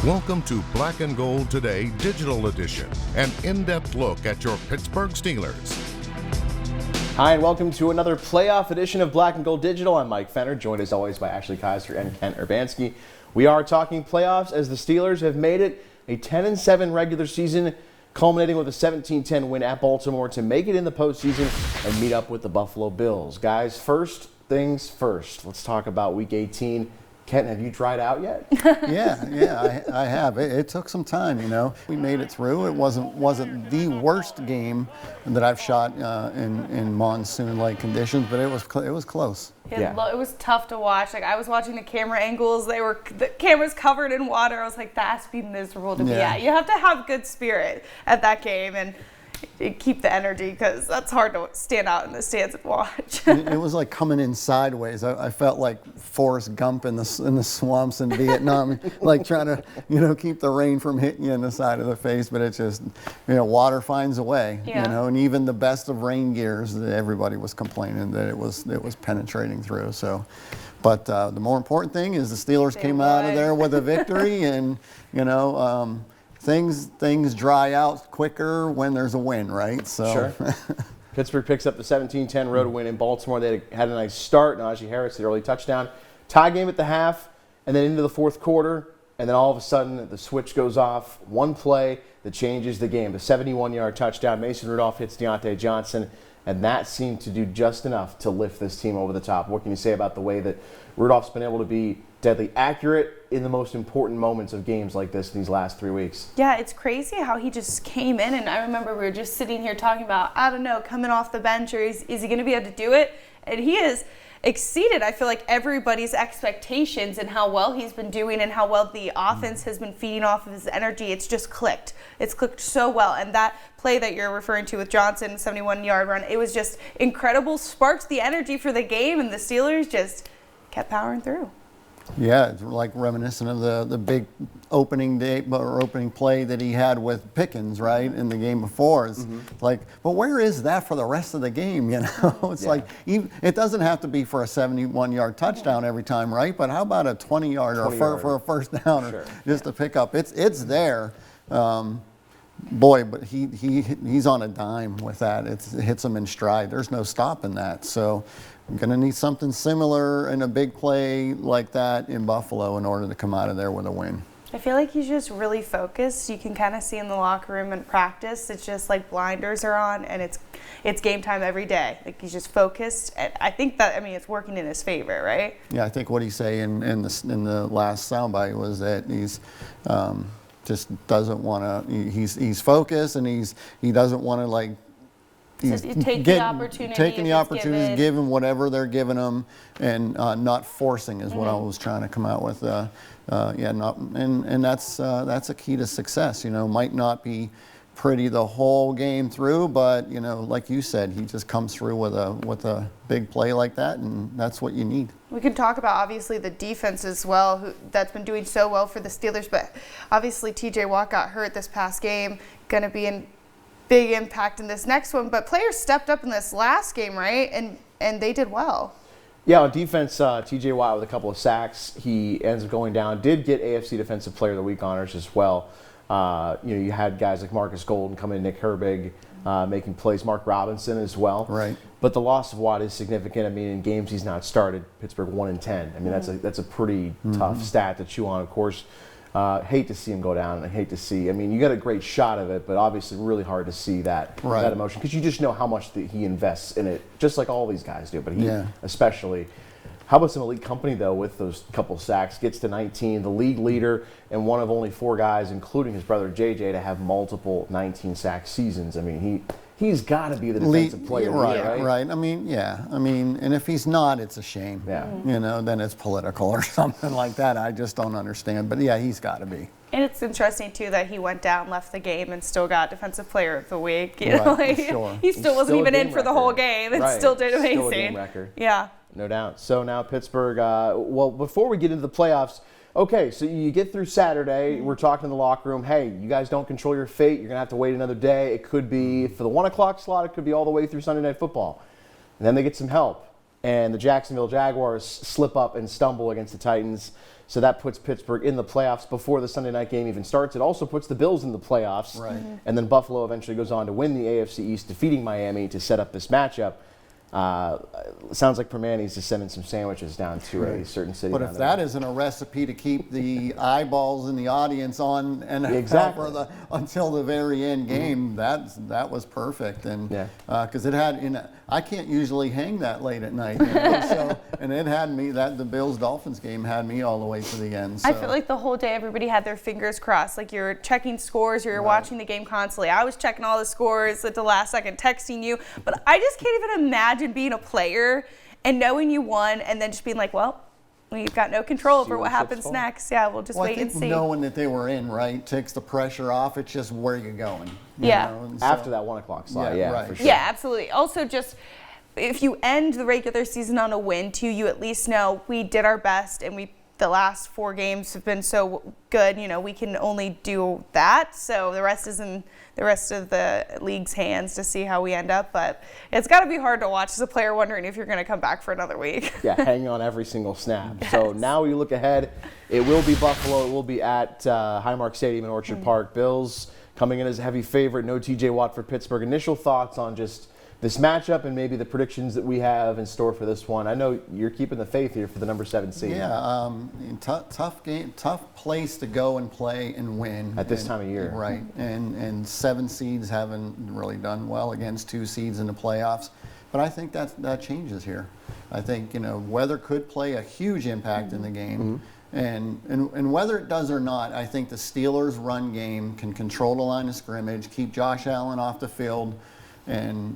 Welcome to Black and Gold Today Digital Edition, an in-depth look at your Pittsburgh Steelers. Hi, and welcome to another playoff edition of Black and Gold Digital. I'm Mike Fenner, joined as always by Ashley Kaiser and Kent Urbanski. We are talking playoffs as the Steelers have made it a 10-7 regular season, culminating with a 17-10 win at Baltimore to make it in the postseason and meet up with the Buffalo Bills. Guys, first things first, let's talk about Week 18. Kent, have you tried out yet? Yeah, I have. It took some time, you know. We made it through. It wasn't the worst game that I've shot in monsoon-like conditions, but it was close. Yeah. It was tough to watch. Like, I was watching the camera angles. The camera's covered in water. I was like, that's be miserable to be at. You have to have good spirit at that game and keep the energy, because that's hard to stand out in the stands and watch. It was like coming in sideways. I felt like Forrest Gump in the swamps in Vietnam, like trying to, keep the rain from hitting you in the side of the face. But it's just, water finds a way. And even the best of rain gears, everybody was complaining that it was penetrating through. So, but the more important thing is the Steelers came out of there with a victory, and Things dry out quicker when there's a win, right? So. Sure. Pittsburgh picks up the 17-10 road win in Baltimore. They had a nice start. Najee Harris, the early touchdown. Tie game at the half, and then into the fourth quarter, and then all of a sudden the switch goes off. One play that changes the game. The 71-yard touchdown. Mason Rudolph hits Deontay Johnson, and that seemed to do just enough to lift this team over the top. What can you say about the way that Rudolph's been able to be deadly accurate in the most important moments of games like this in these last 3 weeks? Yeah, it's crazy how he just came in, and I remember we were just sitting here talking about, I don't know, coming off the bench, or is he going to be able to do it? And he has exceeded, I feel like, everybody's expectations and how well he's been doing and how well the offense has been feeding off of his energy. It's just clicked. It's clicked so well. And that play that you're referring to with Johnson, 71-yard run, it was just incredible. Sparked the energy for the game, and the Steelers just kept powering through. Yeah, it's like reminiscent of the big opening day or opening play that he had with Pickens, right, in the game before. It's like, but where is that for the rest of the game? It's like, it doesn't have to be for a 71-yard touchdown every time, right? But how about a 20-yard or for a first down, or just to pick up? It's there. Boy, but he's on a dime with that. It hits him in stride. There's no stopping that. So I'm going to need something similar in a big play like that in Buffalo in order to come out of there with a win. I feel like he's just really focused. You can kind of see in the locker room and practice, it's just like blinders are on, and it's game time every day. Like, he's just focused. And I think that, it's working in his favor, right? Yeah, I think what he say in the last soundbite was that he's just doesn't want to. He's focused, and he doesn't want to taking the opportunity, give him whatever they're giving him, and not forcing is what I was trying to come out with. And that's a key to success. Might not be pretty the whole game through, but like you said, he just comes through with a big play like that, and that's what you need. We can talk about obviously the defense as well, that's been doing so well for the Steelers, but obviously T.J. Watt got hurt this past game, going to be in big impact in this next one, but players stepped up in this last game, right? And they did well. Yeah, on defense, T.J. Watt with a couple of sacks. He ends up going down. Did get AFC Defensive Player of the Week honors as well. You had guys like Marcus Golden come in, Nick Herbig making plays, Mark Robinson as well. Right. But the loss of Watt is significant. In games he's not started, Pittsburgh 1-10. That's a pretty tough stat to chew on. Of course, hate to see him go down. I hate to see. You got a great shot of it, but obviously really hard to see that emotion, because you just know how much he invests in it, just like all these guys do. But he especially. How about some elite company, though, with those couple sacks? Gets to 19, the league leader, and one of only 4 guys, including his brother J.J., to have multiple 19-sack seasons. He's got to be the defensive player, right? Right. And if he's not, it's a shame. Yeah. Then it's political or something like that. I just don't understand. But yeah, he's got to be. And it's interesting too that he went down, left the game, and still got Defensive Player of the Week. Sure. He still wasn't even in for the whole game, and still did amazing. Still a game record. Yeah. No doubt. So now Pittsburgh. Before we get into the playoffs. Okay, so you get through Saturday. We're talking in the locker room. Hey, you guys don't control your fate. You're going to have to wait another day. It could be for the 1 o'clock slot. It could be all the way through Sunday Night Football. And then they get some help. and the Jacksonville Jaguars slip up and stumble against the Titans. So that puts Pittsburgh in the playoffs before the Sunday night game even starts. It also puts the Bills in the playoffs. Right. And then Buffalo eventually goes on to win the AFC East, defeating Miami to set up this matchup. Sounds like Permani's just sending some sandwiches down to a certain city. But down if there. that isn't a recipe to keep the eyeballs in the audience on and Exactly. until the very end game, that was perfect. And Yeah. because it had, I can't usually hang that late at night. So, and it had me, the Bills-Dolphins game had me all the way to the end. So. I feel like the whole day everybody had their fingers crossed. Like you're checking scores, you're watching the game constantly. I was checking all the scores at the last second, texting you. But I just can't even imagine being a player and knowing you won and then just being like, well, we've got no control over where what the chips happens fall. next. Yeah, we'll just Well, wait I and think see. knowing that they were in, right, takes the pressure off. It's just where you're going. you Yeah. know, and so- After that 1 o'clock slot, Yeah, yeah, right. for sure. Yeah, absolutely. Also, just if you end the regular season on a win, too, you at least know we did our best, and the last 4 games have been so good. You know, we can only do that. So the rest is in the rest of the league's hands to see how we end up. But it's got to be hard to watch as a player, wondering if you're going to come back for another week. Yeah, hanging on every single snap. So now we look ahead. It will be Buffalo. It will be at Highmark Stadium in Orchard Park. Bills coming in as a heavy favorite. No TJ Watt for Pittsburgh. Initial thoughts on just this matchup and maybe the predictions that we have in store for this one. I know you're keeping the faith here for the number 7 seed. Yeah, tough game, tough place to go and play and win At this time of year. Right, and 7 seeds haven't really done well against 2 seeds in the playoffs, but I think that changes here. I think weather could play a huge impact in the game, and whether it does or not, I think the Steelers' run game can control the line of scrimmage, keep Josh Allen off the field, and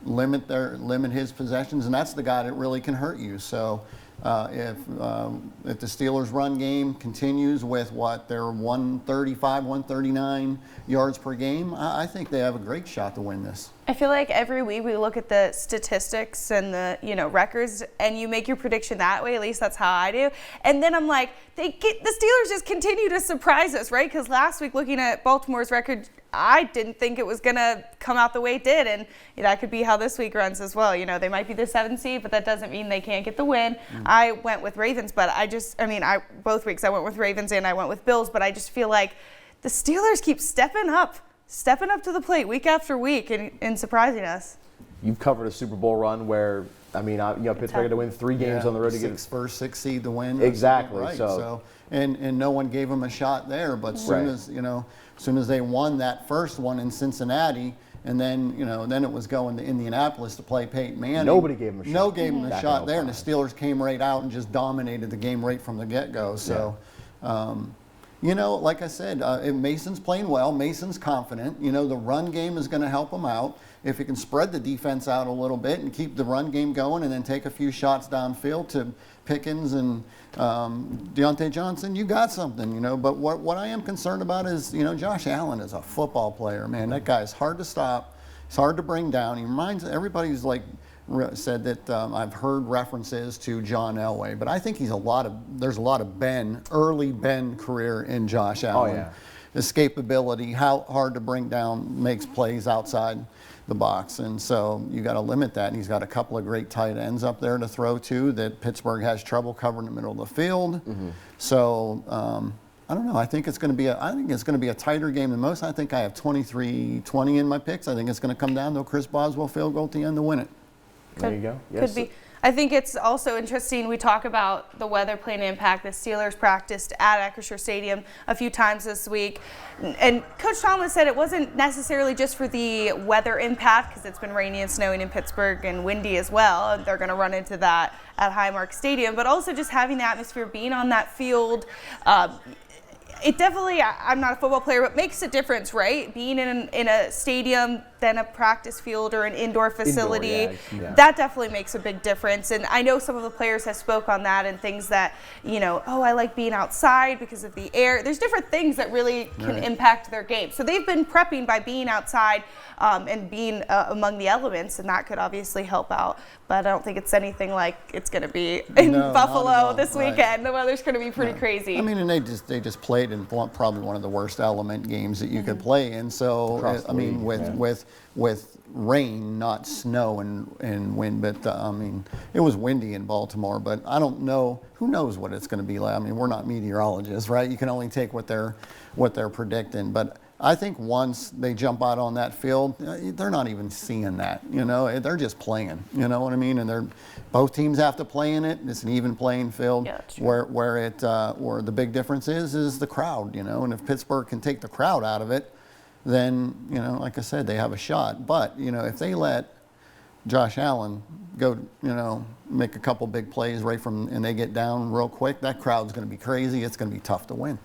limit his possessions, and that's the guy that really can hurt you. So if the Steelers' run game continues with their 135, 139 yards per game, I think they have a great shot to win this. I feel like every week we look at the statistics and the records, and you make your prediction that way. At least that's how I do. And then I'm like, the Steelers just continue to surprise us, right? Because last week, looking at Baltimore's record, I didn't think it was going to come out the way it did, and that could be how this week runs as well. They might be the 7th seed, but that doesn't mean they can't get the win. I went with Ravens, but both weeks I went with Ravens and I went with Bills, but I just feel like the Steelers keep stepping up to the plate week after week and surprising us. You've covered a Super Bowl run where, Pittsburgh had to win 3 games on the road to get first 6 seed to win. Exactly. Right. So and no one gave them a shot there, but soon as they won that first one in Cincinnati, and then it was going to Indianapolis to play Peyton Manning. Nobody gave them a shot. No gave them a Back shot in there, and the 05. Steelers came right out and just dominated the game right from the get-go. So, like I said, Mason's playing well. Mason's confident. The run game is going to help him out. If he can spread the defense out a little bit and keep the run game going and then take a few shots downfield to Pickens and Deontay Johnson, you got something, But what I am concerned about is, Josh Allen is a football player, man. That guy is hard to stop. He's hard to bring down. He reminds everybody who's said that I've heard references to John Elway, but I think there's a lot of early Ben career in Josh Allen. Oh, yeah. Escapability, how hard to bring down, makes plays outside the box, and so you got to limit that. And he's got a couple of great tight ends up there to throw to that Pittsburgh has trouble covering the middle of the field. So I don't know. I think it's going to be a tighter game than most. I think I have 23-20 in my picks. I think it's going to come down to a Chris Boswell field goal at the end to win it. There you go. Could be. I think it's also interesting. We talk about the weather playing an impact. The Steelers practiced at Acrisure Stadium a few times this week. And Coach Tomlin said it wasn't necessarily just for the weather impact, because it's been rainy and snowing in Pittsburgh and windy as well. And they're going to run into that at Highmark Stadium. But also just having the atmosphere, being on that field. It definitely, I'm not a football player, but makes a difference, right? Being in a stadium, then a practice field or an indoor facility, yeah. that definitely makes a big difference. And I know some of the players have spoke on that and things that, I like being outside because of the air. There's different things that really can impact their game. So they've been prepping by being outside and being among the elements, and that could obviously help out. But I don't think it's anything like it's going to be in No, not at Buffalo all. this Right. weekend. The weather's going to be pretty crazy. I mean, and they just played in probably one of the worst element games that you could play in. So Across the league, with rain, not snow and wind. But I mean, it was windy in Baltimore. But I don't know. Who knows what it's going to be like? I mean, we're not meteorologists, right? You can only take what they're predicting. But I think once they jump out on that field, they're not even seeing that. You know, they're just playing. You know what I mean? And both teams have to play in it. It's an even playing field. Yeah, true. Where the big difference is the crowd. You know, and if Pittsburgh can take the crowd out of it, then, you know, like I said, they have a shot. But, you know, if they let Josh Allen go, you know, make a couple big plays and they get down real quick, that crowd's going to be crazy. It's going to be tough to win.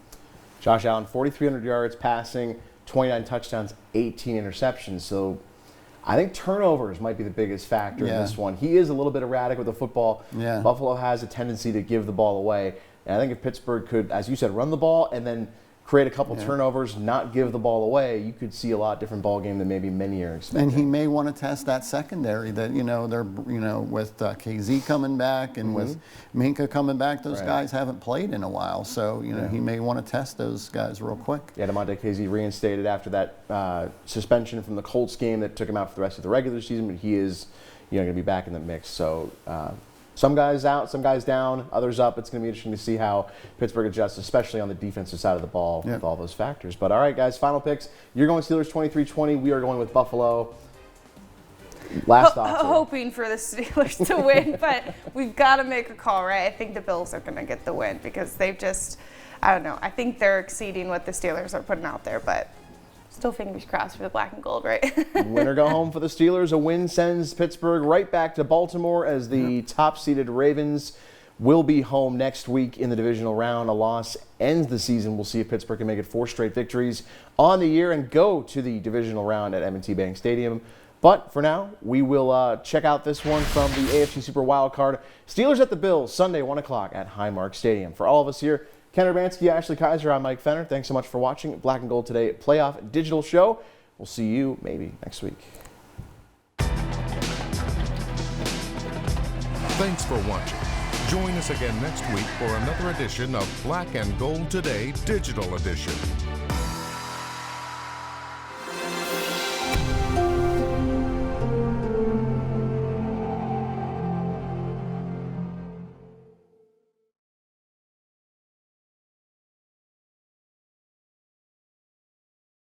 Josh Allen, 4,300 yards passing, 29 touchdowns, 18 interceptions. So I think turnovers might be the biggest factor in this one. He is a little bit erratic with the football. Yeah. Buffalo has a tendency to give the ball away. And I think if Pittsburgh could, as you said, run the ball and then create a couple turnovers, not give the ball away, you could see a lot different ball game than maybe many are expecting. And he may want to test that secondary that, you know, they're, you know, with KZ coming back and with Minka coming back, those guys haven't played in a while. So, you know, he may want to test those guys real quick. Yeah, DeMonte KZ reinstated after that suspension from the Colts game that took him out for the rest of the regular season, but he is, you know, going to be back in the mix. So, some guys out, some guys down, others up. It's going to be interesting to see how Pittsburgh adjusts, especially on the defensive side of the ball with all those factors. But all right, guys, final picks. You're going Steelers 23-20. We are going with Buffalo. Last thoughts. Hoping for the Steelers to win, but we've got to make a call, right? I think the Bills are going to get the win because they've just, I don't know. I think they're exceeding what the Steelers are putting out there, but still fingers crossed for the black and gold, right? Win or go home for the Steelers. A win sends Pittsburgh right back to Baltimore as the top-seeded Ravens will be home next week in the divisional round. A loss ends the season. We'll see if Pittsburgh can make it 4 straight victories on the year and go to the divisional round at M&T Bank Stadium. But for now, we will check out this one from the AFC Super Wildcard. Steelers at the Bills, Sunday, 1 o'clock at Highmark Stadium. For all of us here, Ken Urbanski, Ashley Kaiser, I'm Mike Fenner. Thanks so much for watching Black and Gold Today Playoff Digital Show. We'll see you maybe next week. Thanks for watching. Join us again next week for another edition of Black and Gold Today Digital Edition.